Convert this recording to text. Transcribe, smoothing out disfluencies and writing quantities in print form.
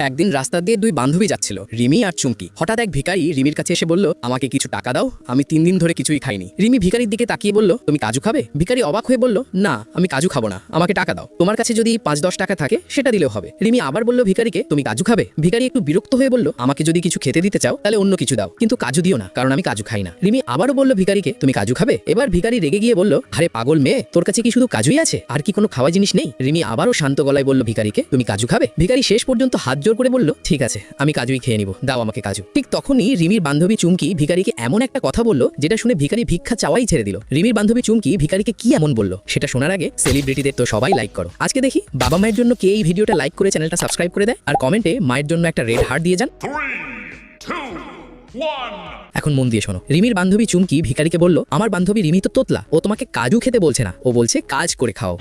একদিন রাস্তা দিয়ে দুই বান্ধবী যাচ্ছিল, রিমি আর চুমকি। হঠাৎ এক ভিখারি রিমির কাছে এসে বলল, আমাকে কিছু টাকা দাও, আমি 3 দিন ধরে কিছুই খাইনি। রিমি ভিখারির দিকে তাকিয়ে বলল, তুমি কাজু খাবে? ভিখারি অবাক হয়ে বলল, না আমি কাজু খাবো না, আমাকে টাকা দাও। তোমার কাছে যদি 5-10 টাকা থাকে সেটা দিলেও হবে। রিমি আবার বলল ভিখারিকে, তুমি কাজু খাবে? ভিখারি একটু বিরক্ত হয়ে বলল, আমাকে যদি কিছু খেতে দিতে চাও তাহলে অন্য কিছু দাও, কিন্তু কাজু দিও না, কারণ আমি কাজু খাই না। রিমি আবারও বলল ভিখারিকে, তুমি কাজু খাবে? এবার ভিখারি রেগে গিয়ে বলল, আরে পাগল মেয়ে, তোর কাছে কি শুধু কাজুই আছে, আর কি কোনো খাওয়া জিনিস নেই? রিমি আবারও শান্ত গলায় বলল ভিখারিকে, তুমি কাজু খাবে? ভিখারি শেষ পর্যন্ত হাত জোর করে বলল, ঠিক আছে আমি কাজুই খেয়ে নিব, দাও আমাকে কাজু। ঠিক তখনই রিমির বান্ধবী চুমকি ভিখারিকে এমন একটা কথা বলল যেটা শুনে ভিখারি ভিক্ষা চাওয়াই ছেড়ে দিল। রিমির বান্ধবী চুমকি ভিখারিকে কি এমন বলল সেটা শোনার আগে সেলিব্রিটিদের তো সবাই লাইক করো। আজকে দেখি বাবা মায়ের জন্য কে এই ভিডিওটা লাইক করে চ্যানেলটা সাবস্ক্রাইব করে দেয়, আর কমেন্টে মায়ের জন্য একটা রেড হার্ট দিয়ে যান। 3, 2, 1. এখন মন দিয়ে শোনো। রিমির বান্ধবী চুমকি ভিখারিকে বলল, আমার বান্ধবী রিমি তো তোতলা, ও তোমাকে কাজু খেতে বলছে না, ও বলছে কাজ করে খাও।